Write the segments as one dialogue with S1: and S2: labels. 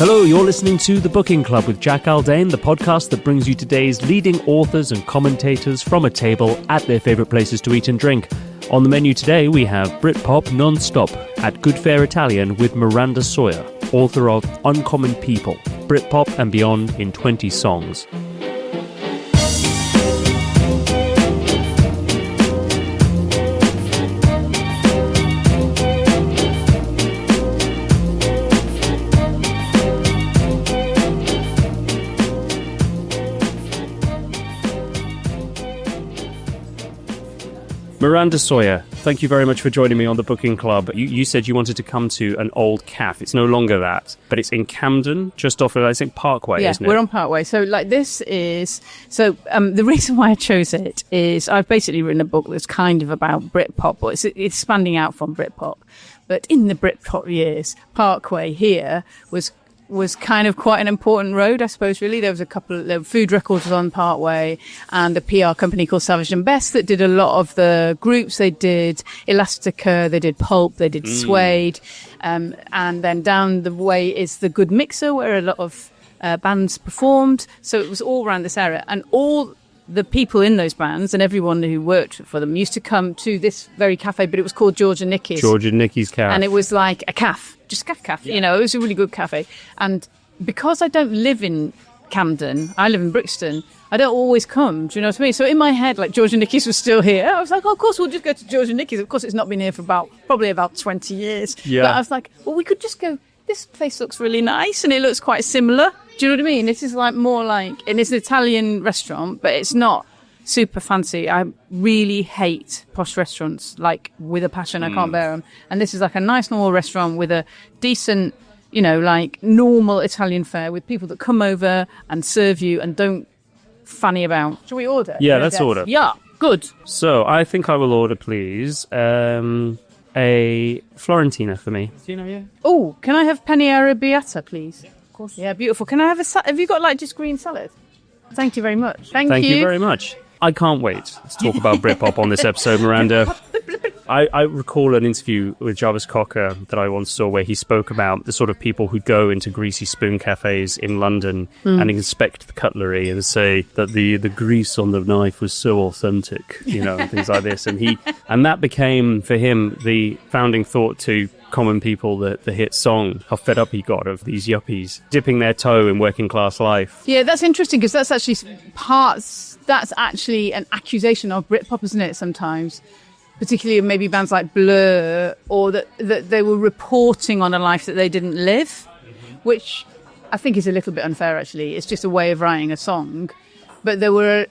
S1: Hello, you're listening to The Booking Club with Jack Aldane, the podcast that brings you today's leading authors and commentators from a table at their favourite places to eat and drink. On the menu today, we have Britpop non-stop at Good Fare Italian with Miranda Sawyer, author of Uncommon People, Britpop and Beyond in 20 Songs. Miranda Sawyer, thank you very much for joining me on the Booking Club. You said you wanted to come to an old cafe. It's no longer that, but it's in Camden, just off of, I think, Parkway, isn't it? Yeah,
S2: we're on Parkway. So, the reason why I chose it is I've basically written a book that's kind of about Britpop, but it's expanding out from Britpop. But in the Britpop years, Parkway here was kind of quite an important road, I suppose, really. There was the Food Records was on Parkway, and a PR company called Savage and Best that did a lot of the groups. They did Elastica, they did Pulp, they did Suede, and then down the way is the Good Mixer, where a lot of bands performed. So it was all around this area, and all the people in those bands and everyone who worked for them used to come to this very cafe, but it was called George and Nicky's.
S1: George and Nicky's Cafe.
S2: And it was like a cafe, just a cafe, it was a really good cafe. And because I don't live in Camden, I live in Brixton, I don't always come, do you know what I mean? So in my head, like, George and Nicky's was still here. I was like, oh, of course, we'll just go to George and Nicky's. Of course, it's not been here for probably about 20 years.
S1: Yeah.
S2: But I was like, well, we could just go, this place looks really nice and it looks quite similar. Do you know what I mean? This is like more like, and it's an Italian restaurant, but it's not super fancy. I really hate posh restaurants, like, with a passion. I can't bear them. And this is like a nice normal restaurant with a decent, like, normal Italian fare with people that come over and serve you and don't fanny about. Shall we order?
S1: Yeah, let's order.
S2: Yeah, good.
S1: So I think I will order, please, a Florentina for me.
S2: Oh, can I have penne arrabbiata, please? Yeah, of course. Yeah, beautiful. Can I have have you got, like, just green salad? Thank you very much. Thank you very much.
S1: I can't wait to talk about Britpop on this episode, Miranda. I recall an interview with Jarvis Cocker that I once saw where he spoke about the sort of people who go into greasy spoon cafes in London and inspect the cutlery and say that the grease on the knife was so authentic, and things like this. And that became, for him, the founding thought to Common People, the hit song, how fed up he got of these yuppies dipping their toe in working class life.
S2: Yeah, that's interesting because that's actually an accusation of Britpop, isn't it, sometimes? Particularly maybe bands like Blur, or that they were reporting on a life that they didn't live, which I think is a little bit unfair, actually. It's just a way of writing a song. But there were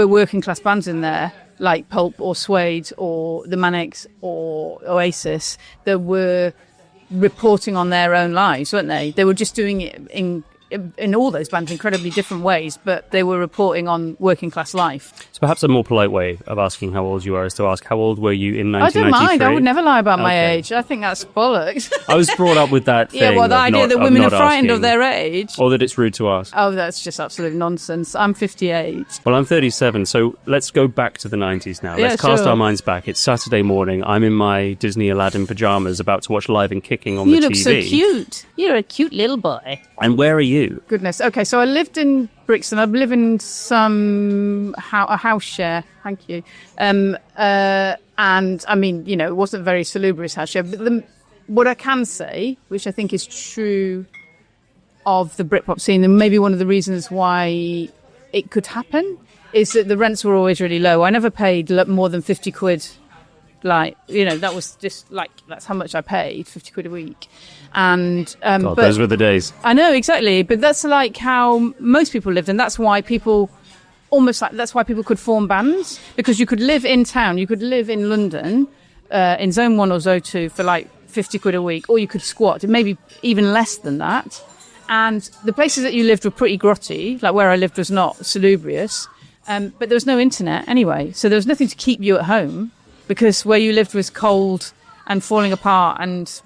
S2: working class bands in there, like Pulp or Suede or the Manics or Oasis, that were reporting on their own lives, weren't they? They were just doing it in all those bands incredibly different ways, but they were reporting on working class life.
S1: So perhaps a more polite way of asking how old you are is to ask, how old were you in 1993?
S2: I don't mind. I would never lie about my age. I think that's bollocks.
S1: I was brought up with that thing.
S2: Yeah, well, the idea that women are frightened of their age.
S1: Or that it's rude to ask.
S2: Oh, that's just absolute nonsense. I'm 58.
S1: Well, I'm 37, so let's go back to the 90s now. Let's cast our minds back. It's Saturday morning. I'm in my Disney Aladdin pyjamas about to watch Live and Kicking on the TV.
S2: You look so cute. You're a cute little boy.
S1: And where are you?
S2: Goodness. Okay, so I lived in Brixton. I live in a house share. Thank you. And I mean, it wasn't a very salubrious house share. But what I can say, which I think is true of the Britpop scene, and maybe one of the reasons why it could happen, is that the rents were always really low. I never paid more than 50 quid. Like, that was just like, that's how much I paid, 50 quid a week. And
S1: God, those were the days.
S2: I know, exactly. But that's like how most people lived. And that's why people that's why people could form bands, because you could live in town. You could live in London, in Zone 1 or Zone 2 for like 50 quid a week, or you could squat, maybe even less than that. And the places that you lived were pretty grotty. Like where I lived was not salubrious. But there was no internet anyway. So there was nothing to keep you at home, because where you lived was cold and falling apart, and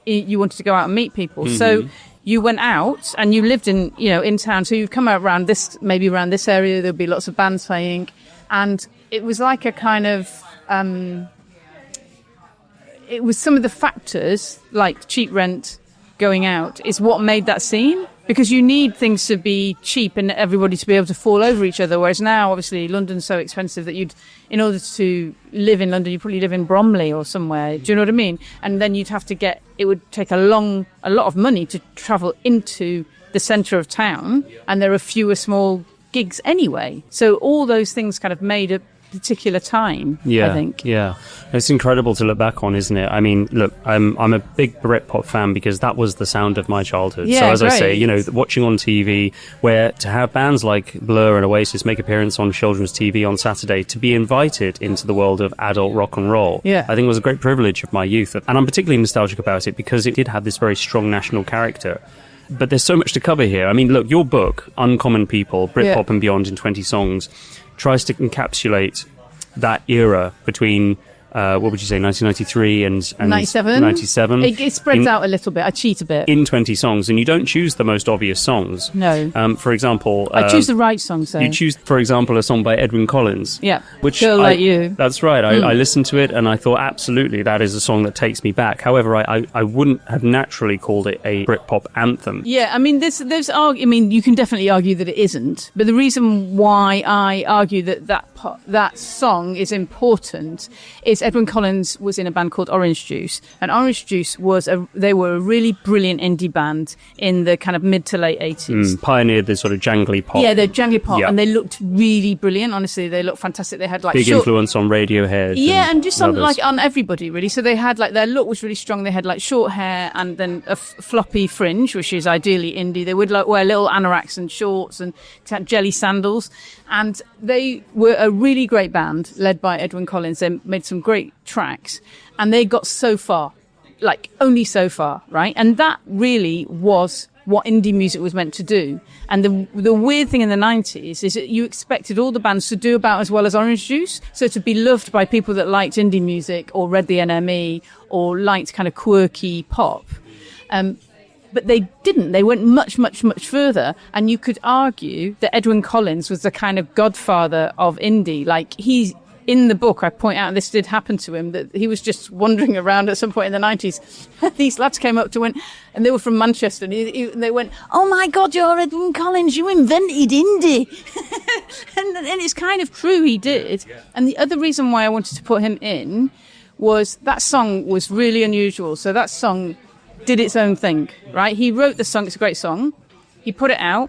S2: you wanted to go out and meet people. Mm-hmm. So you went out and you lived in town. So you'd come out around this area. There'd be lots of bands playing. And it was like a kind of, it was some of the factors, like cheap rent, going out, is what made that scene. Because you need things to be cheap and everybody to be able to fall over each other. Whereas now, obviously, London's so expensive that in order to live in London, you probably live in Bromley or somewhere. Do you know what I mean? And then you'd have to it would take a lot of money to travel into the centre of town. And there are fewer small gigs anyway. So all those things kind of made a particular time, I think.
S1: Yeah. It's incredible to look back on, isn't it? I mean, look, I'm a big Britpop fan because that was the sound of my childhood.
S2: Yeah,
S1: so as
S2: great.
S1: I say, watching on TV, where to have bands like Blur and Oasis make appearance on children's TV on Saturday, to be invited into the world of adult rock and roll, I think was a great privilege of my youth. And I'm particularly nostalgic about it because it did have this very strong national character. But there's so much to cover here. I mean, look, your book, Uncommon People, Britpop and Beyond in 20 Songs, tries to encapsulate that era between, what would you say, 1993 and 97?
S2: It spreads out a little bit. I cheat a bit.
S1: In 20 songs, and you don't choose the most obvious songs.
S2: No.
S1: For example...
S2: I choose the right songs, though.
S1: You choose, for example, a song by Edwyn Collins.
S2: Yeah,
S1: which
S2: Girl Like You.
S1: That's right. I listened to it and I thought, absolutely, that is a song that takes me back. However, I wouldn't have naturally called it a Britpop anthem.
S2: Yeah, I mean, you can definitely argue that it isn't. But the reason why I argue that song is important is Edwyn Collins was in a band called Orange Juice, and Orange Juice they were a really brilliant indie band in the kind of mid to late 80s.
S1: Pioneered the sort of jangly pop.
S2: Yeah, they're jangly pop, and they looked really brilliant. Honestly, they looked fantastic. They had
S1: big influence on Radiohead.
S2: Yeah, and just on everybody really. So they had their look was really strong. They had short hair and then a floppy fringe, which is ideally indie. They would wear little anoraks and shorts and jelly sandals. And they were a really great band led by Edwyn Collins. They made some great tracks and they got so far, only so far, right? And that really was what indie music was meant to do. And the weird thing in the 90s is that you expected all the bands to do about as well as Orange Juice. So to be loved by people that liked indie music or read the NME or liked kind of quirky pop. But they didn't. They went much, much, much further. And you could argue that Edwyn Collins was the kind of godfather of indie. He's in the book, I point out this did happen to him, that he was just wandering around at some point in the 90s. These lads came up to him, and they were from Manchester, and they went, "Oh my God, you're Edwyn Collins, you invented indie." and it's kind of true, he did. And the other reason why I wanted to put him in was that song was really unusual. So that song did its own thing, right? He wrote the song. It's a great song. He put it out.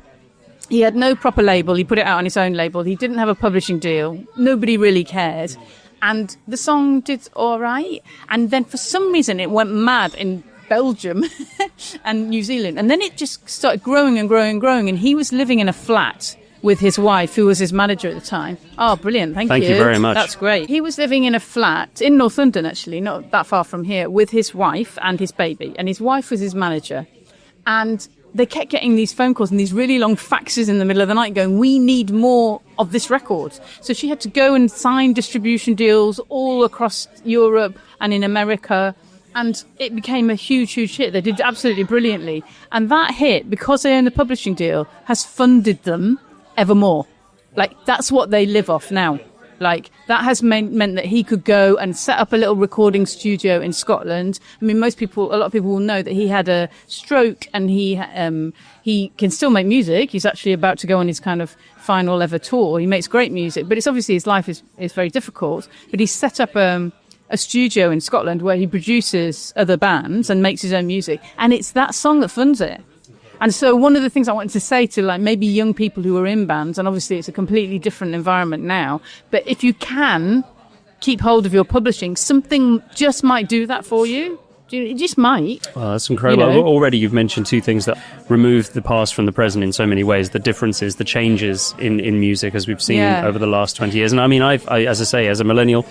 S2: He had no proper label. He put it out on his own label. He didn't have a publishing deal. Nobody really cared. And the song did all right. And then for some reason, it went mad in Belgium and New Zealand. And then it just started growing and growing and growing. And he was living in a flat with his wife, who was his manager at the time. Oh, brilliant. Thank you.
S1: Thank you very much.
S2: That's great. He was living in a flat in North London, actually, not that far from here, with his wife and his baby. And his wife was his manager. And they kept getting these phone calls and these really long faxes in the middle of the night going, "We need more of this record." So she had to go and sign distribution deals all across Europe and in America. And it became a huge, huge hit. They did absolutely brilliantly. And that hit, because they own the publishing deal, has funded them evermore. That's what they live off now. That has meant that he could go and set up a little recording studio in Scotland. I mean, a lot of people will know that he had a stroke and he can still make music. He's actually about to go on his kind of final ever tour. He makes great music, but it's obviously his life is very difficult. But he's set up a studio in Scotland where he produces other bands and makes his own music. And it's that song that funds it. And so one of the things I wanted to say to maybe young people who are in bands, and obviously it's a completely different environment now, but if you can keep hold of your publishing, something just might do that for you. It just might.
S1: Well, that's incredible. Already you've mentioned two things that remove the past from the present in so many ways. The differences, the changes in music as we've seen over the last 20 years. And I mean, I as I say, as a millennial,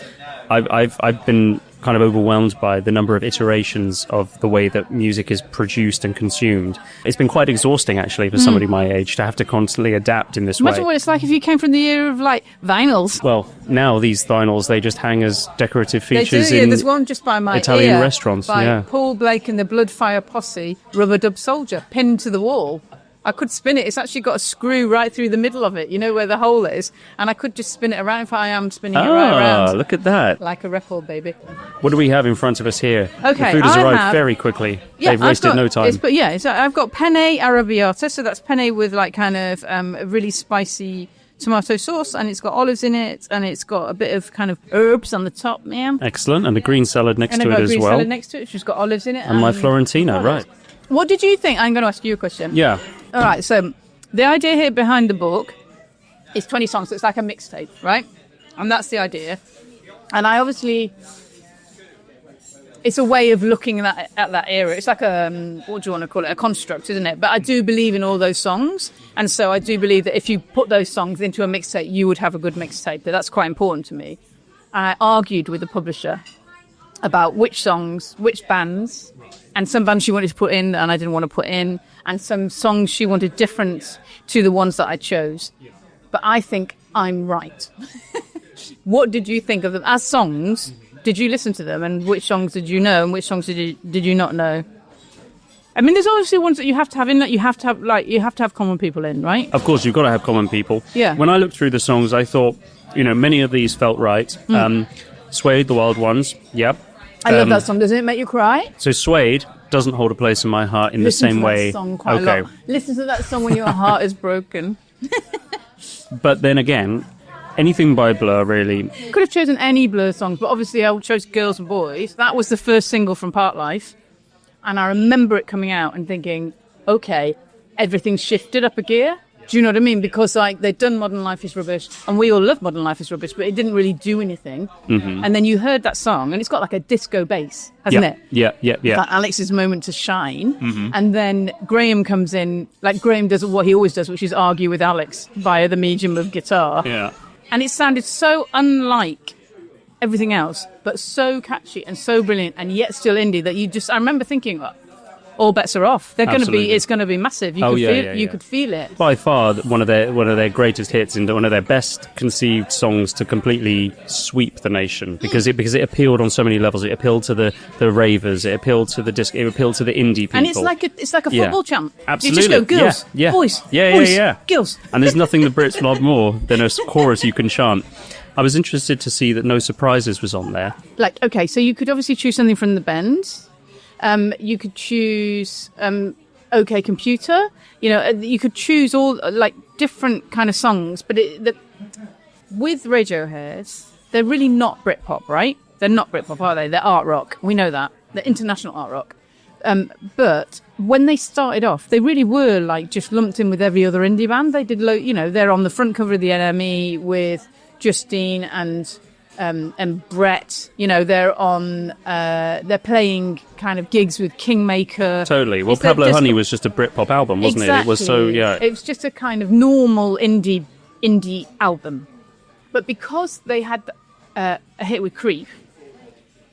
S1: I've been kind of overwhelmed by the number of iterations of the way that music is produced and consumed. It's been quite exhausting, actually, for somebody my age to have to constantly adapt in this way.
S2: Imagine what it's like if you came from the era of vinyls.
S1: Well, now these vinyls, they just hang as decorative features
S2: they do,
S1: in
S2: there's one just by my
S1: Italian
S2: ear
S1: restaurants.
S2: by Paul Blake and the Bloodfire Posse, Rubber Dub Soldier, pinned to the wall. I could spin it. It's actually got a screw right through the middle of it, you know, where the hole is. And I could just spin it around if I am spinning it right around.
S1: Look at that.
S2: Like a record, baby.
S1: What do we have in front of us here?
S2: Okay,
S1: the food has
S2: I
S1: arrived
S2: have-
S1: very quickly.
S2: Yeah,
S1: They've wasted no time.
S2: I've got penne arrabbiata, so that's penne with like kind of a really spicy tomato sauce, and it's got olives in it, and it's got a bit of kind of herbs on the top, man.
S1: Excellent. And a green salad next
S2: And
S1: to
S2: I've
S1: it
S2: got a
S1: as
S2: green
S1: well.
S2: salad next to it, she's got olives in it.
S1: And my Florentino, right.
S2: What did you think? I'm going to ask you a question.
S1: Yeah.
S2: All right, so the idea here behind the book is 20 songs, so it's like a mixtape, right? And that's the idea. And I obviously... It's a way of looking at that era. It's like what do you want to call it? A construct, isn't it? But I do believe in all those songs. And so I do believe that if you put those songs into a mixtape, you would have a good mixtape. That's quite important to me. And I argued with the publisher about which songs, which bands, and some bands she wanted to put in and I didn't want to put in, and some songs she wanted different to the ones that I chose. But I think I'm right. What did you think of them as songs? Did you listen to them, and which songs did you know, and which songs did you not know? I mean, there's obviously ones that you have to have in that you have to have common people in, right?
S1: Of course, you've got to have common people.
S2: Yeah.
S1: When I looked through the songs, I thought, many of these felt right. Suede, The Wild Ones, yep.
S2: I love that song. Doesn't it make you cry?
S1: So Suede doesn't hold a place in my heart in the same way.
S2: Listen to that song quite a lot. Listen to that song when your heart is broken.
S1: But then again, anything by Blur, really.
S2: Could have chosen any Blur songs, but obviously I chose Girls and Boys. That was the first single from Part Life. And I remember it coming out and thinking, okay, everything's shifted up a gear. Do you know what I mean? Because they'd done Modern Life is Rubbish, and we all love Modern Life is Rubbish, but it didn't really do anything. Mm-hmm. And then you heard that song, and it's got like a disco bass, hasn't it?
S1: Yeah.
S2: Like Alex's moment to shine. Mm-hmm. And then Graham comes in, like Graham does what he always does, which is argue with Alex via the medium of guitar.
S1: Yeah.
S2: And it sounded so unlike everything else, but so catchy and so brilliant, and yet still indie that I remember thinking, all bets are off. It's going to be massive. You could feel it.
S1: By far one of their greatest hits and one of their best conceived songs to completely sweep the nation because it appealed on so many levels. It appealed to the ravers. It appealed to the disc. It appealed to the indie people.
S2: And it's like a football chant.
S1: Absolutely.
S2: You just go girls, boys, girls.
S1: And there's nothing the Brits love more than a chorus you can chant. I was interested to see that No Surprises was on there.
S2: Okay, so you could obviously choose something from the Bends. You could choose OK Computer. You could choose all different kind of songs. But with Radiohead, they're really not Britpop, right? They're not Britpop, are they? They're art rock. We know that. They're international art rock. But when they started off, they really were just lumped in with every other indie band. They did, they're on the front cover of the NME with Justine and Brett. They're on. They're playing kind of gigs with Kingmaker.
S1: Totally. Well, Pablo Honey was just a Britpop album, wasn't it? It was so
S2: It was just a kind of normal indie album, but because they had a hit with Creep,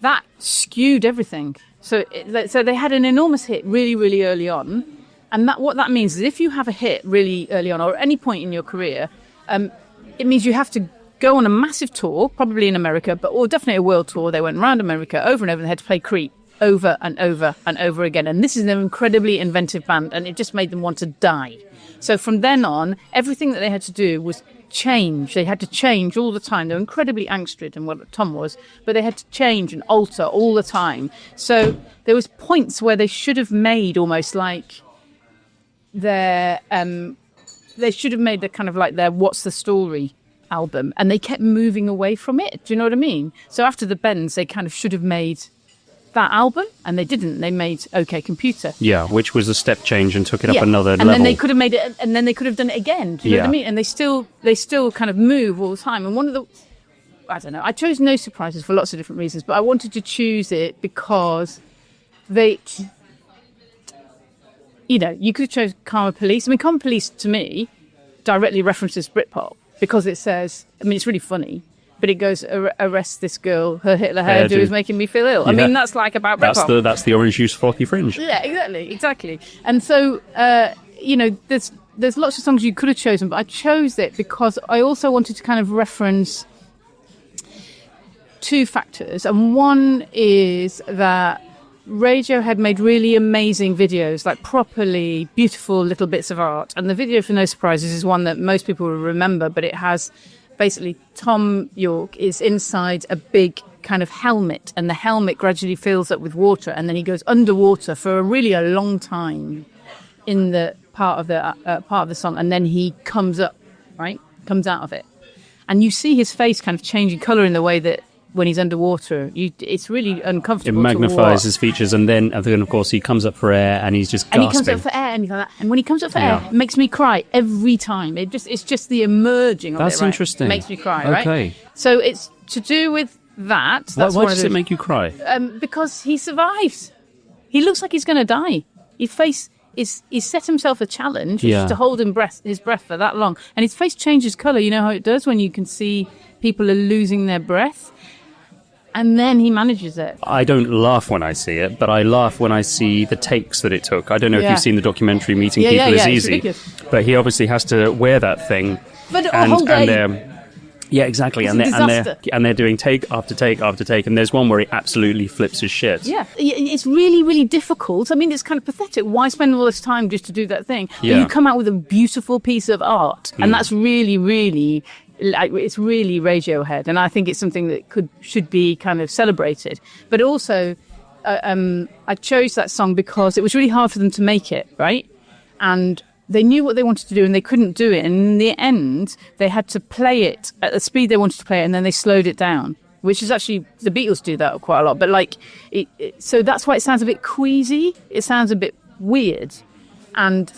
S2: that skewed everything. So they had an enormous hit really, really early on, and what that means is if you have a hit really early on or at any point in your career, it means you have to go on a massive tour, probably in America, or definitely a world tour. They went around America over and over, and they had to play Creep over and over and over again. And this is an incredibly inventive band, and it just made them want to die. So from then on, everything that they had to do was change. They had to change all the time. They were incredibly angstrid, and what Tom was, but they had to change and alter all the time. So there was points where they should have made almost like they should have made the kind of like their What's the Story album, and they kept moving away from it. Do you know what I mean? So after the Bends, they kind of should have made that album, and they didn't. They made OK Computer.
S1: Yeah, which was a step change and took it up another level.
S2: And then they could have made it, and then they could have done it again. Do you know what I mean? And they still kind of move all the time. And one of the, I don't know, I chose No Surprises for lots of different reasons, but I wanted to choose it because you could have chosen Karma Police. I mean, Karma Police to me directly references Britpop. Because it says, it's really funny, but it goes, arrest this girl, her Hitler hairdo is making me feel ill.
S1: Yeah.
S2: That's about Britpop.
S1: That's the orange juice flocky fringe.
S2: Yeah, exactly. And so, there's lots of songs you could have chosen, but I chose it because I also wanted to kind of reference two factors. And one is that Radiohead made really amazing videos, like properly beautiful little bits of art. And the video for No Surprises is one that most people will remember, but it has basically Tom York is inside a big kind of helmet, and the helmet gradually fills up with water, and then he goes underwater for a long time in the part of the song, and then he comes up, right? Comes out of it. And you see his face kind of changing colour in the way that when he's underwater, it's really uncomfortable.
S1: It magnifies his features, and then of course he comes up for air, and he's just gasping.
S2: And he comes up for air, and he's like that. And when he comes up for air, it makes me cry every time. It's just the emerging of it.
S1: That's interesting.
S2: It makes me cry, right?
S1: Okay.
S2: So it's to do with that.
S1: Why does it make you cry?
S2: Because he survives. He looks like he's going to die. He set himself a challenge, which is to hold his breath for that long, and his face changes colour. You know how it does when you can see people are losing their breath. And then he manages it. I
S1: don't laugh when I see it, but I laugh when I see the takes that it took. I don't know if you've seen the documentary Meeting People is Easy, but he obviously has to wear that thing.
S2: But a whole day.
S1: Yeah, exactly. And they're doing take after take after take. And there's one where he absolutely flips his shit.
S2: Yeah, it's really, really difficult. I mean, it's kind of pathetic. Why spend all this time just to do that thing? Yeah. But you come out with a beautiful piece of art. And that's really, really... it's really Radiohead, and I think it's something that should be kind of celebrated. But also, I chose that song because it was really hard for them to make it, right? And they knew what they wanted to do, and they couldn't do it. And in the end, they had to play it at the speed they wanted to play it, and then they slowed it down, which is actually, the Beatles do that quite a lot. But so that's why it sounds a bit queasy. It sounds a bit weird and,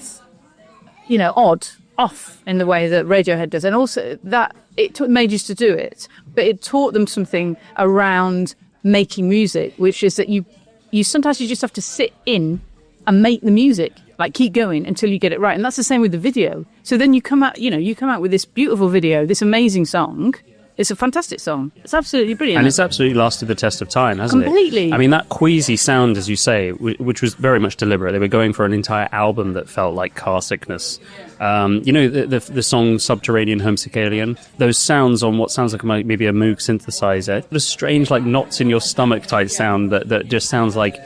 S2: odd. Off in the way that Radiohead does, and also that it took them ages to do it, but it taught them something around making music, which is that you sometimes you just have to sit in and make the music, like keep going until you get it right. And that's the same with the video. So then you come out with this beautiful video, this amazing song. It's a fantastic song. It's absolutely brilliant.
S1: And it's absolutely lasted the test of time, hasn't it?
S2: Completely.
S1: I mean, that queasy sound, as you say, which was very much deliberate. They were going for an entire album that felt like car sickness. The song Subterranean Homesick Alien, those sounds on what sounds like maybe a Moog synthesizer, the strange, like, knots in your stomach type sound that just sounds like...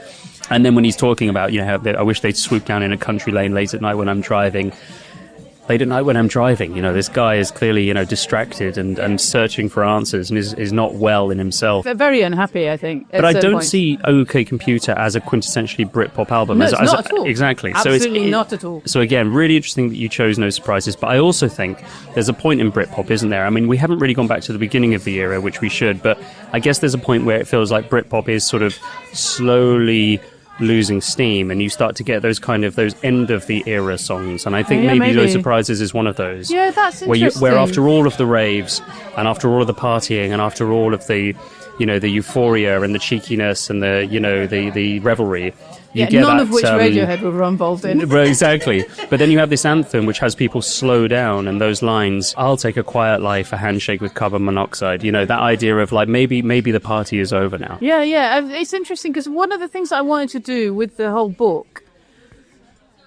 S1: And then when he's talking about, I wish they'd swoop down in a country lane late at night when I'm driving... Late at night when I'm driving, this guy is clearly, distracted and searching for answers and is not well in himself.
S2: They're very unhappy, I think.
S1: But I don't see OK Computer as a quintessentially Britpop album.
S2: No, it's not at all.
S1: Exactly.
S2: Absolutely not at all.
S1: So again, really interesting that you chose No Surprises. But I also think there's a point in Britpop, isn't there? I mean, we haven't really gone back to the beginning of the era, which we should. But I guess there's a point where it feels like Britpop is sort of slowly losing steam, and you start to get those end of the era songs, and I think maybe No Surprises is one of those.
S2: Yeah, that's interesting.
S1: Where after all of the raves, and after all of the partying, and after all of the, the euphoria and the cheekiness and the revelry,
S2: none of which Radiohead were involved in.
S1: Exactly. But then you have this anthem which has people slow down, and those lines, I'll take a quiet life, a handshake with carbon monoxide, that idea of like maybe the party is over now.
S2: Yeah. It's interesting because one of the things that I wanted to do with the whole book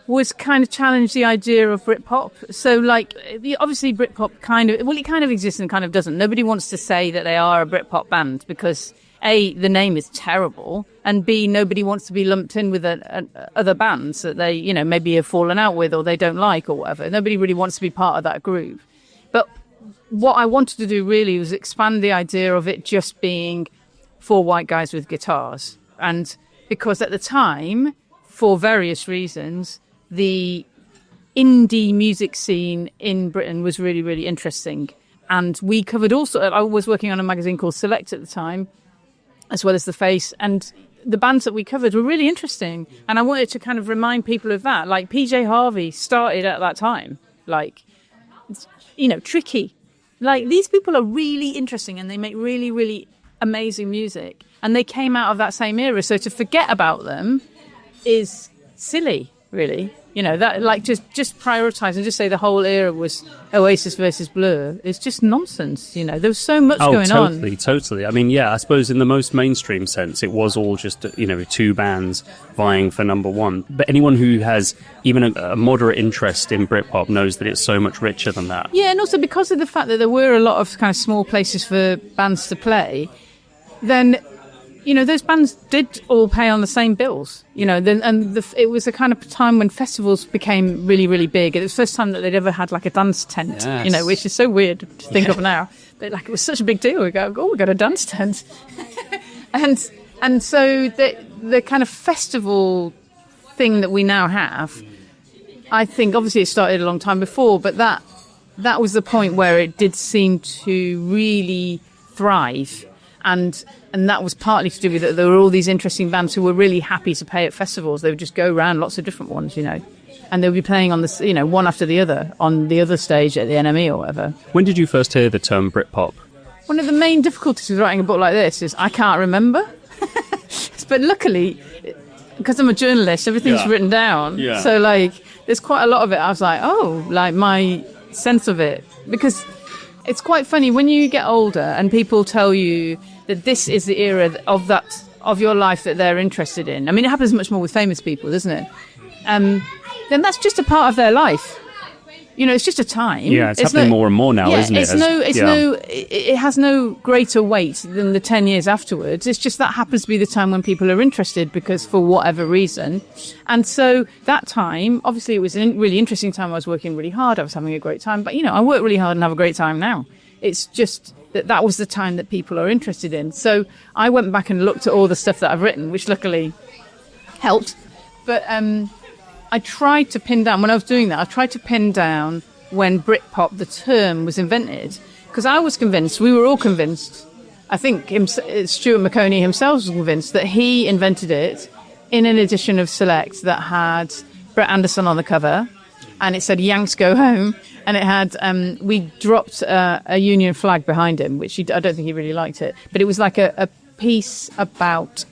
S2: was kind of challenge the idea of Britpop. So obviously Britpop it kind of exists and kind of doesn't. Nobody wants to say that they are a Britpop band because... A, the name is terrible, and B, nobody wants to be lumped in with other bands that they, maybe have fallen out with or they don't like or whatever. Nobody really wants to be part of that group. But what I wanted to do really was expand the idea of it just being four white guys with guitars. And because at the time, for various reasons, the indie music scene in Britain was really, really interesting. And we covered I was working on a magazine called Select at the time, as well as The Face, and the bands that we covered were really interesting. And I wanted to kind of remind people of that. Like, PJ Harvey started at that time. Like, Tricky. Like, these people are really interesting, and they make really, really amazing music. And they came out of that same era. So to forget about them is silly, really. That just prioritize and just say the whole era was Oasis versus Blur. It's just nonsense. There was so much going on.
S1: Totally. I mean, I suppose in the most mainstream sense, it was all just, two bands vying for number one. But anyone who has even a moderate interest in Britpop knows that it's so much richer than that.
S2: Yeah, and also because of the fact that there were a lot of kind of small places for bands to play, then those bands did all pay on the same bills, it was a kind of time when festivals became really, really big. It was the first time that they'd ever had like a dance tent,
S3: Yes.
S2: Which is so weird to think of now. But like, it was such a big deal. We go, we got a dance tent. and so the kind of festival thing that we now have, I think obviously it started a long time before, but that was the point where it did seem to really thrive. And that was partly to do with that there were all these interesting bands who were really happy to pay at festivals. They would just go around lots of different ones, and they would be playing on this, one after the other on the other stage at the NME or whatever.
S1: When did you first hear the term Britpop?
S2: One of the main difficulties with writing a book like this is I can't remember. But luckily, because I'm a journalist, everything's written down.
S1: Yeah.
S2: So like, there's quite a lot of it. I was like, my sense of it, because it's quite funny when you get older and people tell you that this is the era of your life that they're interested in. I mean, it happens much more with famous people, doesn't it? Then that's just a part of their life. It's just a time.
S1: Yeah, it's happening more and more now, isn't it?
S2: It has no greater weight than the 10 years afterwards. It's just that happens to be the time when people are interested because for whatever reason. And so that time, obviously it was a really interesting time. I was working really hard. I was having a great time. But, I work really hard and have a great time now. It's just that was the time that people are interested in. So I went back and looked at all the stuff that I've written, which luckily helped. But I tried to pin down, when I was doing that, I tried to pin down when Britpop, the term, was invented. Because I was convinced, we were all convinced, I think Stuart McConey himself was convinced that he invented it in an edition of Select that had Brett Anderson on the cover. And it said, Yanks go home. And it had, we dropped a Union flag behind him, which I don't think he really liked it. But it was like a piece about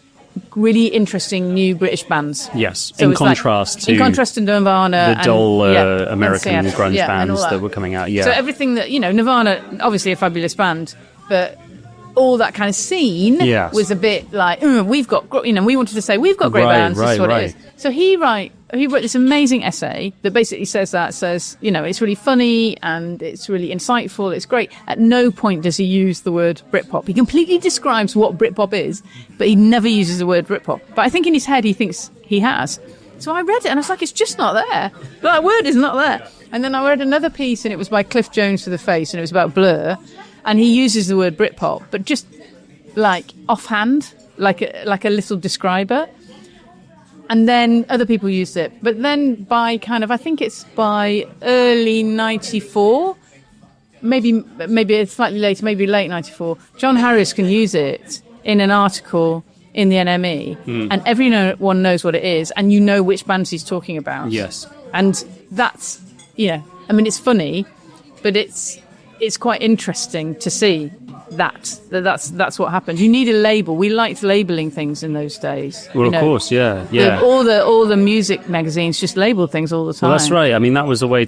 S2: really interesting new British bands.
S1: Yes,
S2: so
S1: in contrast to
S2: Nirvana,
S1: the dull American
S2: and
S1: grunge bands
S2: that.
S1: that were coming out. Yeah.
S2: So everything that, Nirvana, obviously a fabulous band, but all that kind of scene was a bit like, we've got, we wanted to say, we've got great bands, this is what it is. So he wrote this amazing essay that basically says, it's really funny and it's really insightful, it's great. At no point does he use the word Britpop. He completely describes what Britpop is, but he never uses the word Britpop. But I think in his head he thinks he has. So I read it and I was like, it's just not there. That word is not there. And then I read another piece and it was by Cliff Jones to the Face and it was about Blur. And he uses the word Britpop, but just like offhand, like a little describer. And then other people used it. But then by I think it's by early 94, maybe it's slightly later, maybe late 94, John Harris can use it in an article in the NME. And everyone knows what it is. And you know which bands he's talking about.
S1: Yes.
S2: And that's, it's funny, but it's quite interesting to see that's what happens. You need a label. We liked labeling things in those days.
S1: Well, of course, yeah.
S2: All the music magazines just labeled things all the time.
S1: Well, that's right. I mean, that was a way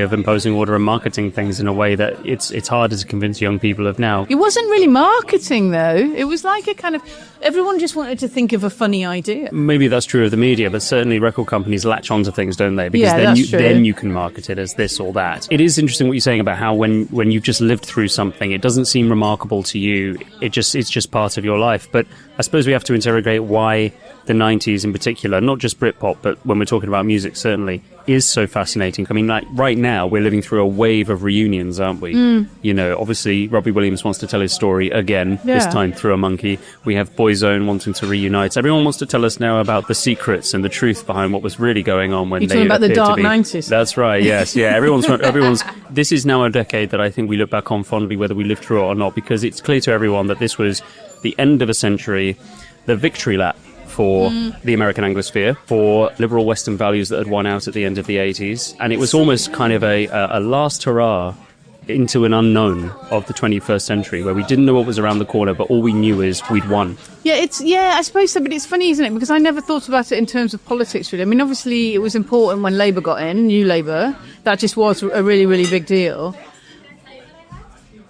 S1: of imposing order and marketing things in a way that it's harder to convince young people of now.
S2: It wasn't really marketing, though. It was like a kind of, everyone just wanted to think of a funny idea.
S1: Maybe that's true of the media, but certainly record companies latch onto things, don't they? Because then you can market it as this or that. It is interesting what you're saying about how when you've just lived through something, it doesn't seem remarkable to you. It's just part of your life. But I suppose we have to interrogate why the 90s in particular, not just Britpop, but when we're talking about music, certainly, is so fascinating. I mean, like right now, we're living through a wave of reunions, aren't we? Obviously, Robbie Williams wants to tell his story again, this time through a monkey. We have Boyzone wanting to reunite. Everyone wants to tell us now about the secrets and the truth behind what was really going on when
S2: You're talking about the dark 90s.
S1: That's right, yes. Yeah, everyone's. This is now a decade that I think we look back on fondly, whether we lived through it or not, because it's clear to everyone that this was the end of a century, the victory lap for the American Anglosphere, for liberal Western values that had won out at the end of the 80s. And it was almost kind of a last hurrah into an unknown of the 21st century, where we didn't know what was around the corner, but all we knew is we'd won.
S2: Yeah, I suppose so, but it's funny, isn't it? Because I never thought about it in terms of politics, really. I mean, obviously, it was important when Labour got in, New Labour. That just was a really, really big deal.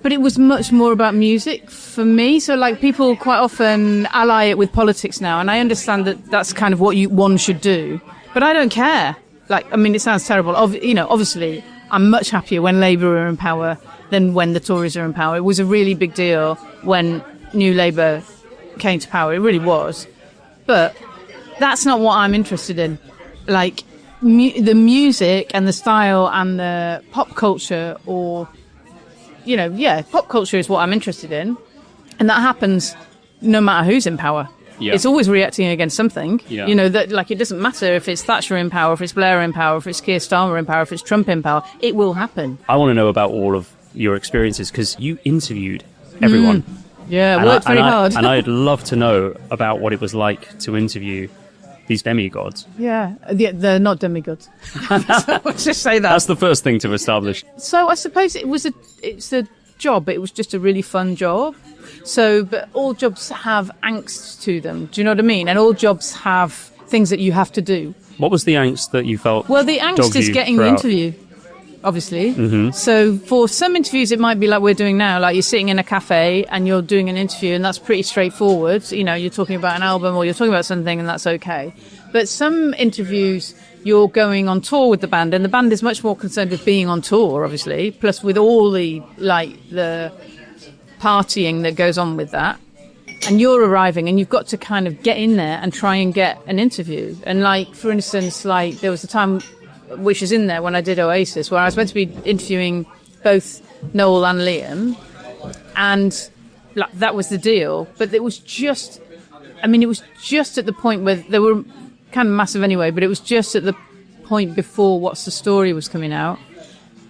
S2: But it was much more about music for me. So, like, people quite often ally it with politics now, and I understand that that's kind of what one should do. But I don't care. Like, I mean, it sounds terrible. Obviously, I'm much happier when Labour are in power than when the Tories are in power. It was a really big deal when New Labour came to power. It really was. But that's not what I'm interested in. Like, the music and the style and the pop culture, or, pop culture is what I'm interested in. And that happens no matter who's in power. Yeah. It's always reacting against something. Yeah. That, like, it doesn't matter if it's Thatcher in power, if it's Blair in power, if it's Keir Starmer in power, if it's Trump in power. It will happen.
S1: I want to know about all of your experiences, because you interviewed everyone.
S2: Yeah, worked very hard.
S1: And I'd love to know about what it was like to interview these demigods.
S2: Yeah, they're not demigods. Let's just say that.
S1: That's the first thing to establish.
S2: So I suppose it's a job. It was just a really fun job. So, but all jobs have angst to them. Do you know what I mean? And all jobs have things that you have to do.
S1: What was the angst that you felt?
S2: Well, the angst is getting the interview, obviously. Mm-hmm. So for some interviews, it might be like we're doing now, like you're sitting in a cafe and you're doing an interview, and that's pretty straightforward. You're talking about an album or you're talking about something, and that's okay. But some interviews, you're going on tour with the band, and the band is much more concerned with being on tour, obviously, plus with all the partying that goes on with that. And you're arriving and you've got to kind of get in there and try and get an interview. And like, for instance, like there was a time, which is in there when I did Oasis, where I was meant to be interviewing both Noel and Liam, and like, that was the deal. But it was just at the point where they were kind of massive anyway, but it was just at the point before What's the Story was coming out,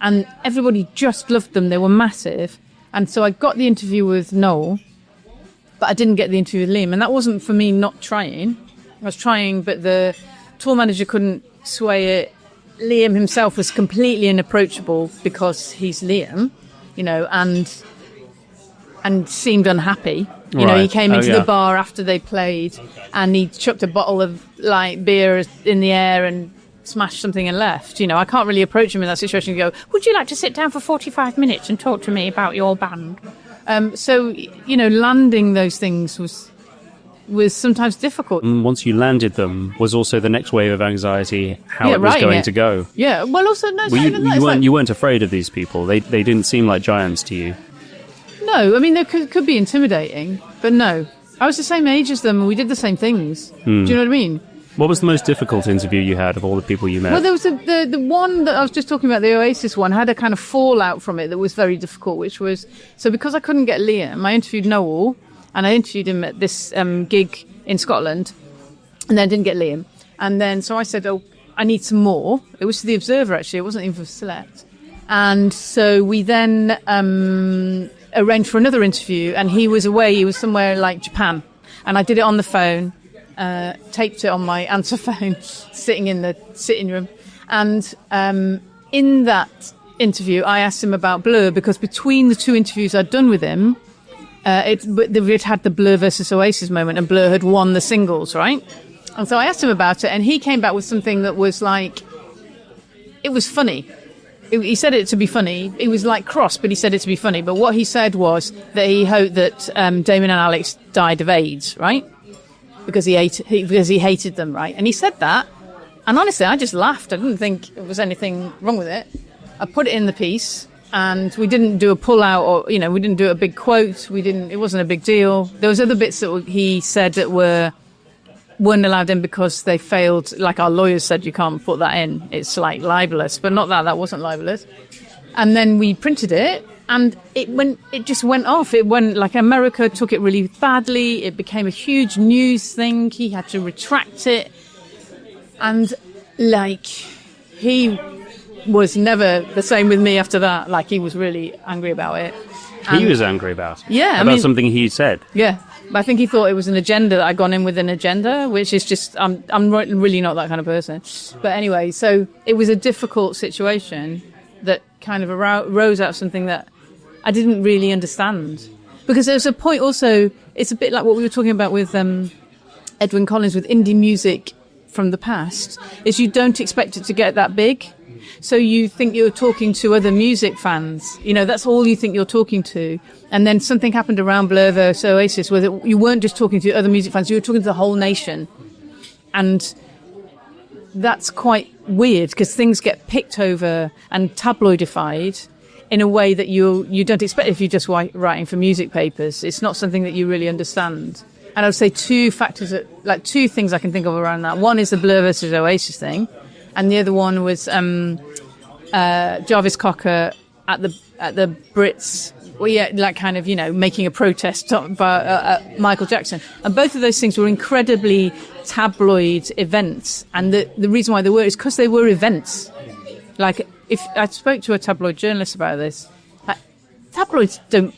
S2: and everybody just loved them. They were massive. And so I got the interview with Noel, but I didn't get the interview with Liam. And that wasn't for me not trying. I was trying, but the tour manager couldn't sway it. Liam himself was completely inapproachable because he's Liam, and seemed unhappy. He came into the bar after they played, and he chucked a bottle of like beer in the air and smashed something and left. I can't really approach him in that situation and go, would you like to sit down for 45 minutes and talk to me about your band? So landing those things was sometimes difficult.
S1: And once you landed them, was also the next wave of anxiety how it was going to go.
S2: Yeah, well, also, no,
S1: you weren't afraid of these people. They didn't seem like giants to you.
S2: No, I mean, they could be intimidating, but no. I was the same age as them, and we did the same things. Do you know what I mean?
S1: What was the most difficult interview you had of all the people you met?
S2: Well, there was the one that I was just talking about, the Oasis one, had a kind of fallout from it that was very difficult, which was, so because I couldn't get Liam, I interviewed Noel, and I interviewed him at this gig in Scotland, and then I didn't get Liam. And then, so I said, I need some more. It was to The Observer, actually. It wasn't even for Select. And so we then arranged for another interview, and he was away. He was somewhere like Japan. And I did it on the phone. Taped it on my answer phone, sitting in the sitting room. And in that interview, I asked him about Blur, because between the two interviews I'd done with him, it had the Blur versus Oasis moment, and Blur had won the singles, right? And so I asked him about it, and he came back with something that was like, it was funny. He said it to be funny. He was like cross, but he said it to be funny. But what he said was that he hoped that Damon and Alex died of AIDS, right? Because he hated them, right? And he said that, and honestly, I just laughed. I didn't think there was anything wrong with it. I put it in the piece, and we didn't do a pull-out, or we didn't do a big quote. It wasn't a big deal. There was other bits that he said that weren't allowed in because they failed. Like our lawyers said, you can't put that in. It's like libelous, but not that wasn't libelous. And then we printed it. And it just went off. It went, like, America took it really badly. It became a huge news thing. He had to retract it. And, like, he was never the same with me after that. Like, he was really angry about it.
S1: He was angry about it?
S2: Yeah.
S1: About something he said?
S2: Yeah. But I think he thought it was an agenda, that I'd gone in with an agenda, which is just, I'm really not that kind of person. But anyway, so it was a difficult situation that kind of rose out of something that I didn't really understand. Because there's a point also, it's a bit like what we were talking about with Edwyn Collins, with indie music from the past, is you don't expect it to get that big. So you think you're talking to other music fans. That's all you think you're talking to. And then something happened around Blur vs. Oasis, where you weren't just talking to other music fans, you were talking to the whole nation. And that's quite weird, because things get picked over and tabloidified in a way that you don't expect if you're just writing for music papers. It's not something that you really understand. And I would say two things I can think of around that. One is the Blur versus Oasis thing, and the other one was Jarvis Cocker at the Brits. Well, yeah, like kind of, making a protest about Michael Jackson. And both of those things were incredibly tabloid events. And the reason why they were is because they were events. Like, if I spoke to a tabloid journalist about this, like, tabloids don't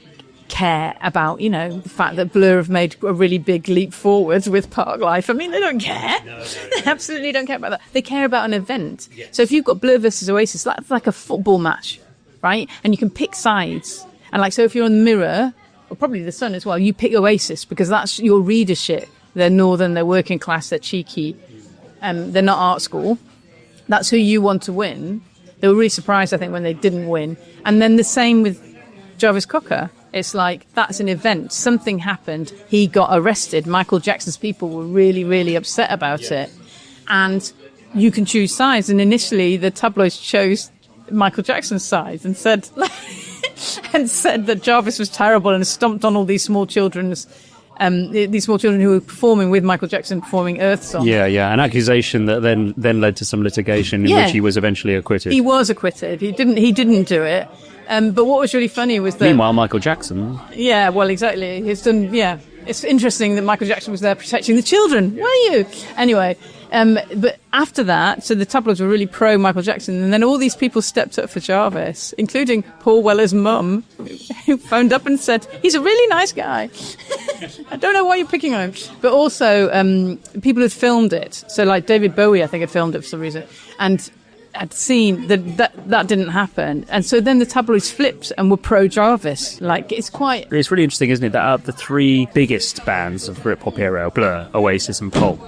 S2: care about, the fact that Blur have made a really big leap forwards with Park Life. I mean, they don't care. No. They absolutely don't care about that. They care about an event. Yes. So if you've got Blur versus Oasis, that's like a football match, right? And you can pick sides. And so if you're on the Mirror, or probably the Sun as well, you pick Oasis because that's your readership. They're northern, they're working class, they're cheeky, they're not art school. That's who you want to win. They were really surprised, I think, when they didn't win. And then the same with Jarvis Cocker. It's like, that's an event. Something happened. He got arrested. Michael Jackson's people were really, really upset about it. And you can choose sides. And initially, the tabloids chose Michael Jackson's side and said that Jarvis was terrible and stomped on all these small children's these small children who were performing with Michael Jackson performing Earth Song. Yeah,
S1: an accusation that then led to some litigation in which he was eventually acquitted.
S2: He was acquitted. He didn't do it. But what was really funny was that...
S1: Meanwhile, Michael Jackson...
S2: Yeah, well, exactly. He's done... Yeah, it's interesting that Michael Jackson was there protecting the children. Were you? Anyway, but after that, so the tabloids were really pro Michael Jackson, and then all these people stepped up for Jarvis, including Paul Weller's mum, who phoned up and said, he's a really nice guy. I don't know why you're picking on him. But also, people had filmed it. So, like, David Bowie, I think, had filmed it for some reason. And had seen that didn't happen. And so then the tabloids flipped and were pro-Jarvis. Like, it's
S1: really interesting, isn't it, that out of the three biggest bands of Britpop era, Blur, Oasis and Pulp,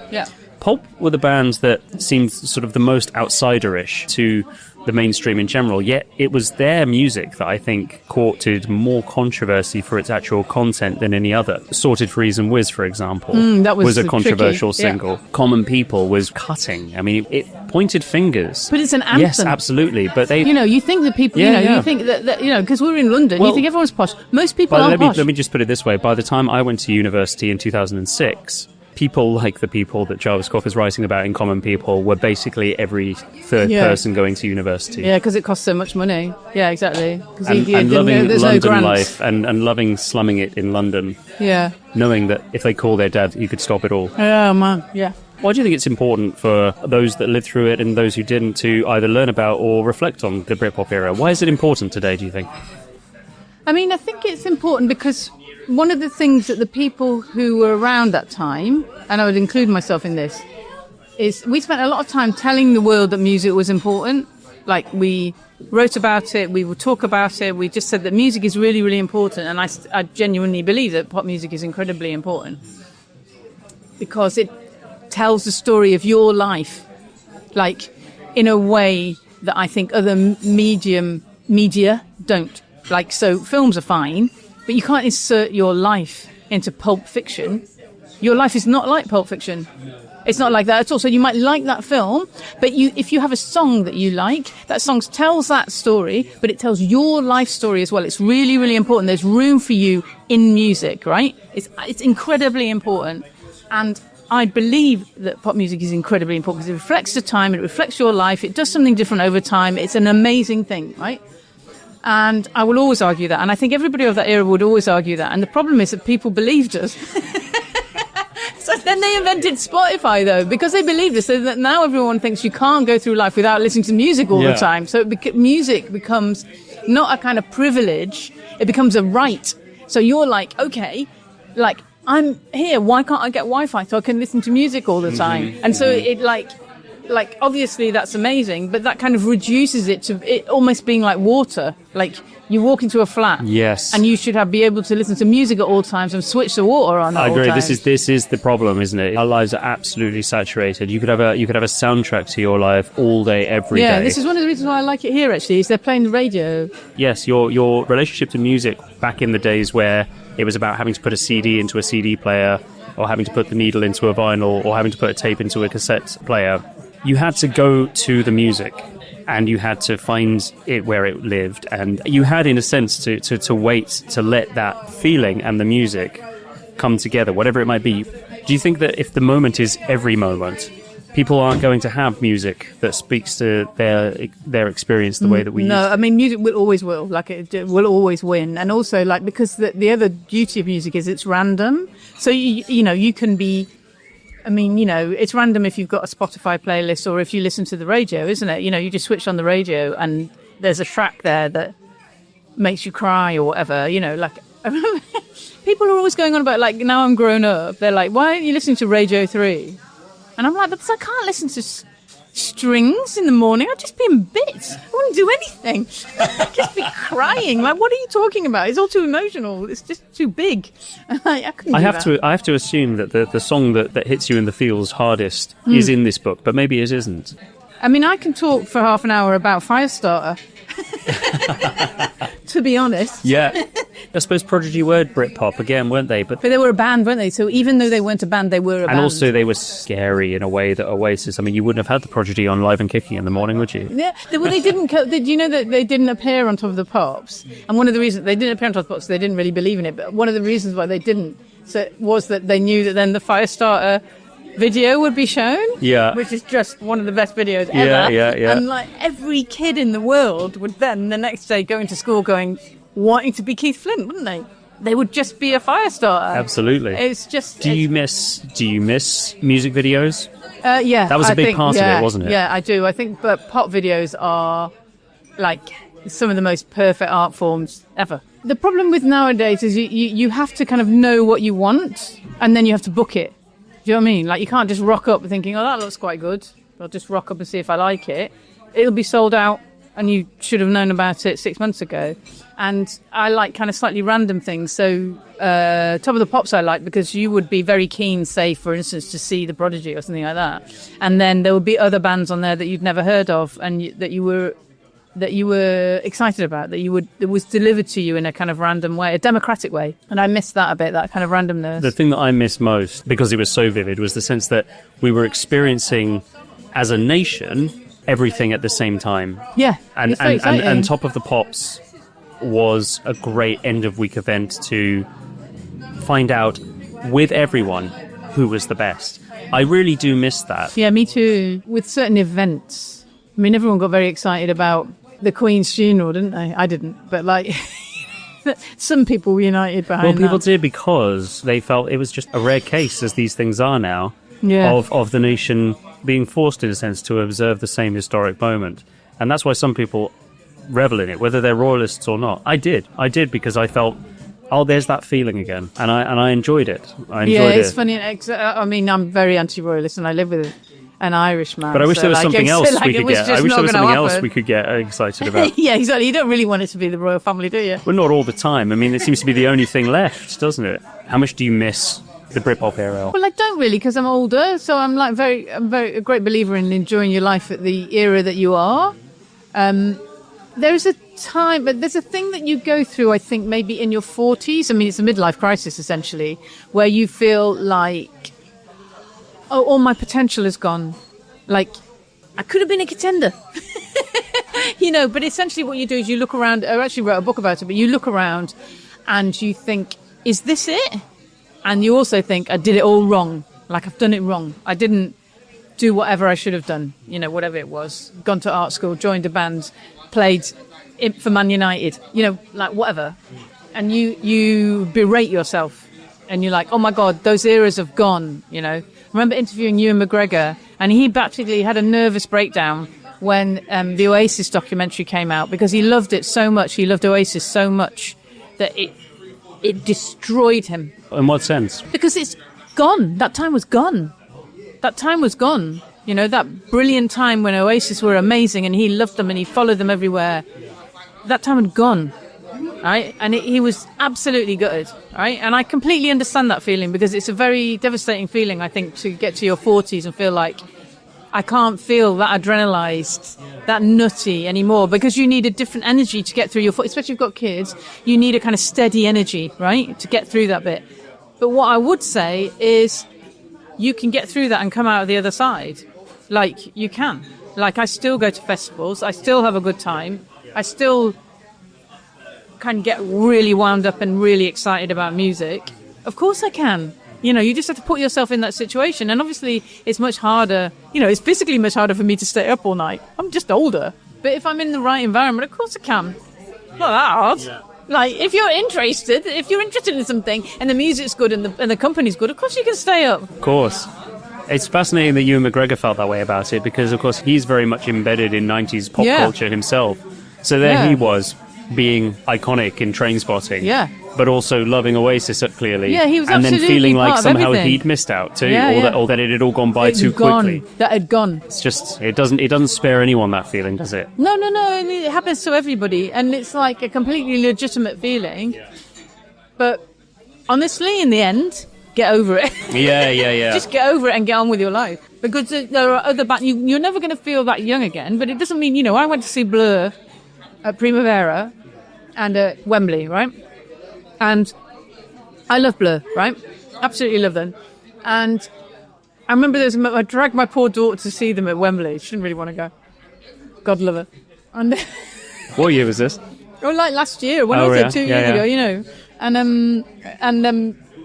S1: Pulp were the bands that seemed sort of the most outsider-ish to the mainstream in general, yet it was their music that I think courted more controversy for its actual content than any other. Sorted Freeze and Whiz, for example,
S2: that was
S1: a controversial single. Common People was cutting. I mean, it pointed fingers.
S2: But it's an anthem.
S1: Yes, absolutely. But they...
S2: you think that people, you think that because we're in London, you think everyone's posh. Most people aren't posh.
S1: Let me just put it this way. By the time I went to university in 2006... people like the people that Jarvis Cocker is writing about in Common People were basically every third person going to university.
S2: Yeah, because it costs so much money. Yeah, exactly.
S1: And loving London life and loving slumming it in London.
S2: Yeah.
S1: Knowing that if they call their dad, you could stop it all.
S2: Oh, man, yeah.
S1: Why do you think it's important for those that lived through it and those who didn't to either learn about or reflect on the Britpop era? Why is it important today, do you think?
S2: I mean, I think it's important because... one of the things that the people who were around that time, and I would include myself in this, is we spent a lot of time telling the world that music was important. Like, we wrote about it, we would talk about it, we just said that music is really, really important. And I genuinely believe that pop music is incredibly important because it tells the story of your life, like, in a way that I think other media don't. Like, so films are fine, but you can't insert your life into Pulp Fiction. Your life is not like Pulp Fiction. It's not like that at all. So you might like that film, but if you have a song that you like, that song tells that story, but it tells your life story as well. It's really, really important. There's room for you in music, right? It's incredibly important. And I believe that pop music is incredibly important because it reflects the time, it reflects your life, it does something different over time. It's an amazing thing, right? And I will always argue that. And I think everybody of that era would always argue that. And the problem is that people believed us. So then they invented Spotify, though, because they believed us. So that now everyone thinks you can't go through life without listening to music all the time. So music becomes not a kind of privilege. It becomes a right. So you're like, okay, like, I'm here. Why can't I get Wi-Fi so I can listen to music all the time? And so it like obviously that's amazing, but that kind of reduces it to it almost being like water. Like, you walk into a flat, and you should be able to listen to music at all times and switch the water on. I agree.
S1: This is the problem, isn't it? Our lives are absolutely saturated. You could have a soundtrack to your life all day, every day.
S2: Yeah, this is one of the reasons why I like it here. Actually, is they're playing the radio.
S1: Yes, your relationship to music back in the days where it was about having to put a CD into a CD player, or having to put the needle into a vinyl, or having to put a tape into a cassette player. You had to go to the music, and you had to find it where it lived, and you had, in a sense, to wait to let that feeling and the music come together, whatever it might be. Do you think that if the moment is every moment, people aren't going to have music that speaks to their experience the way that we used to?
S2: I mean, music will. Like, it will always win. And also, like, because the other beauty of music is it's random. So, you can be... I mean, it's random if you've got a Spotify playlist or if you listen to the radio, isn't it? You just switch on the radio and there's a track there that makes you cry or whatever, like... People are always going on about, like, now I'm grown up. They're like, why aren't you listening to Radio 3? And I'm like, because I can't listen to strings in the morning. I'd just be in bits. I wouldn't do anything. I'd just be crying. Like, what are you talking about? It's all too emotional. It's just too big. I couldn't do that.
S1: I have to assume that the song that hits you in the feels hardest is in this book, but maybe it isn't.
S2: I mean, I can talk for half an hour about Firestarter. To be honest.
S1: Yeah. I suppose Prodigy were Britpop again, weren't they? But
S2: they were a band, weren't they? So even though they weren't a band, they were a band.
S1: And also they were scary in a way that Oasis... I mean, you wouldn't have had the Prodigy on Live and Kicking in the morning, would you?
S2: Yeah. Well, they didn't... Did you know that they didn't appear on Top of the Pops? And one of the reasons... They didn't appear on Top of the Pops, they didn't really believe in it. But one of the reasons why they didn't was that they knew that then the Firestarter video would be shown.
S1: Yeah.
S2: Which is just one of the best videos ever.
S1: Yeah.
S2: And, like, every kid in the world would then, the next day, go into school wanting to be Keith Flint, wouldn't they? They would just be a Firestarter.
S1: Absolutely.
S2: It's just...
S1: Do you miss music videos?
S2: Yeah.
S1: That was a big part of it, wasn't it?
S2: Yeah, I do. I think but pop videos are, like, some of the most perfect art forms ever. The problem with nowadays is you have to kind of know what you want, and then you have to book it. Do you know what I mean? Like, you can't just rock up thinking, oh, that looks quite good. I'll just rock up and see if I like it. It'll be sold out, and you should have known about it 6 months ago. And I like kind of slightly random things. So Top of the Pops I like because you would be very keen, say, for instance, to see the Prodigy or something like that. And then there would be other bands on there that you'd never heard of and that you were excited about, that was delivered to you in a kind of random way, a democratic way. And I missed that a bit, that kind of randomness.
S1: The thing that I missed most, because it was so vivid, was the sense that we were experiencing, as a nation, everything at the same time.
S2: Yeah,
S1: and Top of the Pops was a great end-of-week event to find out with everyone who was the best. I really do miss that.
S2: Yeah, me too. With certain events. I mean, everyone got very excited about the Queen's funeral, didn't they? I didn't, but like... Some people were united behind that.
S1: Well, people did because they felt it was just a rare case, as these things are now, of the nation being forced, in a sense, to observe the same historic moment. And that's why some people revel in it, whether they're royalists or not. I did because I felt, oh, there's that feeling again. And I enjoyed it.
S2: It's funny. I mean, I'm very anti-royalist and I live with an Irish man.
S1: But I wish there was something else we could get. I wish there was something else
S2: happen.
S1: We could get excited about.
S2: Yeah, exactly. You don't really want it to be the royal family, do you?
S1: Well, not all the time. I mean, it seems to be the only thing left, doesn't it? How much do you miss the Britpop era?
S2: Well, I don't really, because I'm older, so I'm like a great believer in enjoying your life at the era that you are. There's a time, but there's a thing that you go through, I think, maybe in your 40s. I mean, it's a midlife crisis, essentially, where you feel like, oh, all my potential is gone. Like, I could have been a contender. But essentially what you do is you look around. I actually wrote a book about it, but you look around and you think, is this it? And you also think, I did it all wrong. Like, I've done it wrong. I didn't do whatever I should have done, whatever it was. Gone to art school, joined a band, played for Man United, like whatever. And you berate yourself. And you're like, oh, my God, those eras have gone, I remember interviewing Ewan McGregor, and he practically had a nervous breakdown when the Oasis documentary came out, because he loved it so much. He loved Oasis so much that it destroyed him.
S1: In what sense?
S2: Because it's gone. That time was gone. That brilliant time when Oasis were amazing and he loved them and he followed them everywhere. That time had gone. Right? And he was absolutely gutted. Right? And I completely understand that feeling, because it's a very devastating feeling, I think, to get to your 40s and feel like, I can't feel that adrenalized, that nutty anymore, because you need a different energy to get through your 40s, especially if you've got kids. You need a kind of steady energy, right, to get through that bit. But what I would say is you can get through that and come out of the other side. Like, you can. Like, I still go to festivals. I still have a good time. I still can get really wound up and really excited about music. Of course I can. You just have to put yourself in that situation. And obviously, it's much harder. It's physically much harder for me to stay up all night. I'm just older. But if I'm in the right environment, of course I can. Not that hard. Yeah. Like, if you're interested in something, and the music's good and the company's good, of course you can stay up.
S1: Of course. It's fascinating that Ewan McGregor felt that way about it, because, of course, he's very much embedded in 90s pop culture himself. So there he was, being iconic in Trainspotting.
S2: Yeah.
S1: But also loving Oasis clearly.
S2: Yeah, he was
S1: and then feeling like somehow
S2: everything.
S1: He'd missed out too, or that it had all gone by too quickly.
S2: That had gone.
S1: It's just it doesn't spare anyone, that feeling, does it?
S2: No. It happens to everybody, and it's like a completely legitimate feeling. Yeah. But honestly, in the end, get over it.
S1: Yeah.
S2: Just get over it and get on with your life. Because there are other bands. You're never going to feel that young again. But it doesn't mean I went to see Blur at Primavera and at Wembley, right? And I love Blur, right? Absolutely love them. And I remember I dragged my poor daughter to see them at Wembley. She didn't really want to go. God love her. And
S1: what year was this?
S2: Like last year. When was it? 2 years ago,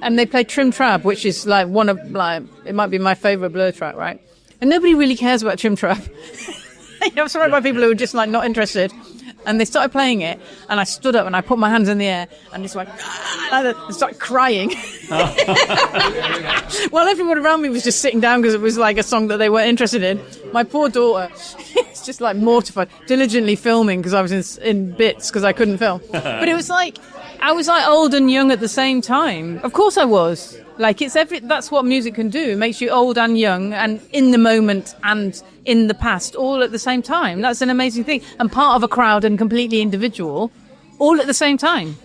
S2: And they played Trim Trap, which is like one of, like, it might be my favourite Blur track, right? And nobody really cares about Trim Trap. I'm surrounded by people who are just like not interested. And they started playing it, and I stood up and I put my hands in the air and just went, and started crying. While everyone around me was just sitting down because it was like a song that they weren't interested in. My poor daughter, it's just like mortified, diligently filming because I was in bits because I couldn't film. But it was like, I was like old and young at the same time. Of course I was. Like, that's what music can do. It makes you old and young and in the moment and in the past all at the same time. That's an amazing thing. And part of a crowd and completely individual all at the same time.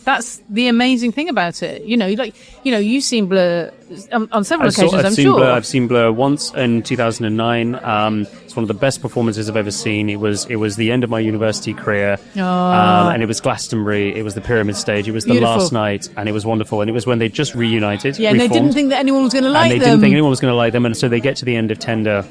S2: That's the amazing thing about it. You've seen Blur on several occasions, I'm sure.
S1: I've seen Blur once in 2009. It's one of the best performances I've ever seen. It was the end of my university career. And it was Glastonbury. It was the Pyramid Stage. It was the last night, and it was wonderful. And it was when they just reunited.
S2: Yeah, and they didn't think that anyone was going to like them.
S1: And they didn't think anyone was going to like them. And so they get to the end of Tender,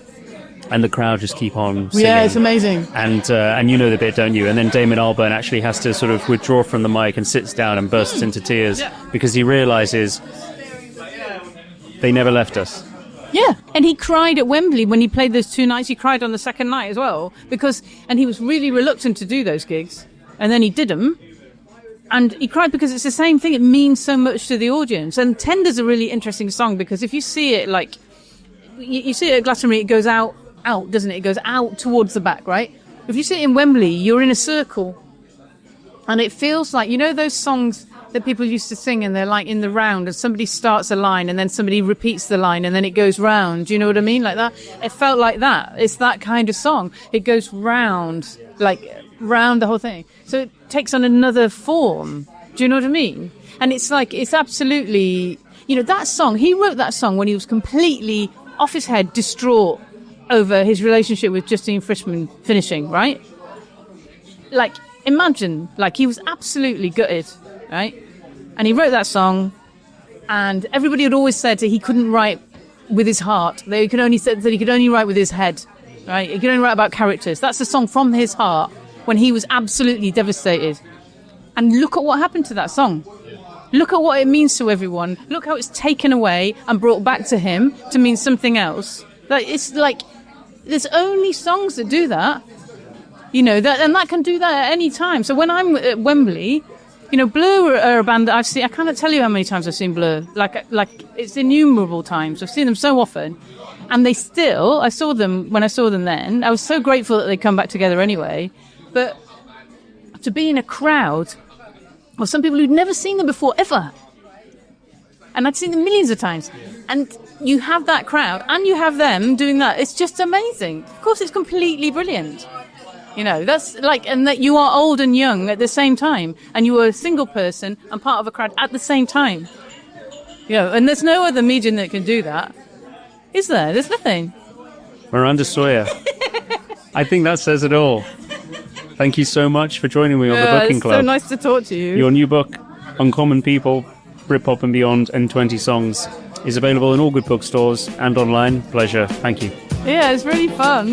S1: and the crowd just keep on singing.
S2: Yeah, it's amazing.
S1: And you know the bit, don't you? And then Damon Albarn actually has to sort of withdraw from the mic and sits down and bursts into tears because he realises they never left us.
S2: Yeah, and he cried at Wembley when he played those 2 nights. He cried on the second night as well and he was really reluctant to do those gigs. And then he did them. And he cried because it's the same thing. It means so much to the audience. And Tender's a really interesting song because if you see it like, you see it at Glastonbury, it goes out, doesn't it? It goes out towards the back, right? If you sit in Wembley, you're in a circle. And it feels like, those songs that people used to sing and they're like in the round and somebody starts a line and then somebody repeats the line and then it goes round. Do you know what I mean? Like that. It felt like that. It's that kind of song. It goes round, like round the whole thing. So it takes on another form. Do you know what I mean? And it's like, it's absolutely, that song, he wrote that song when he was completely off his head, distraught over his relationship with Justine Frischman finishing, right? Like, imagine, like, he was absolutely gutted, right? And he wrote that song, and everybody had always said that he couldn't write with his heart. They could only said that he could only write with his head, right? He could only write about characters. That's a song from his heart when he was absolutely devastated. And look at what happened to that song. Look at what it means to everyone. Look how it's taken away and brought back to him to mean something else. Like, it's like, there's only songs that do that, and that can do that at any time. So when I'm at Wembley, Blur are a band that I've seen. I cannot tell you how many times I've seen Blur. Like it's innumerable times. I've seen them so often, and I saw them when I saw them then. I was so grateful that they come back together anyway. But to be in a crowd of some people who'd never seen them before ever, and I'd seen them millions of times, and you have that crowd and you have them doing that. It's just amazing. Of course, it's completely brilliant. That's like, and that you are old and young at the same time, and you are a single person and part of a crowd at the same time. And there's no other medium that can do that. Is there? There's nothing.
S1: Miranda Sawyer. I think that says it all. Thank you so much for joining me on the Booking Club.
S2: It's so nice to talk to you.
S1: Your new book, Uncommon People, Britpop and Beyond, and 20 Songs, is available in all good bookstores and online. Pleasure. Thank you.
S2: Yeah, it's really fun.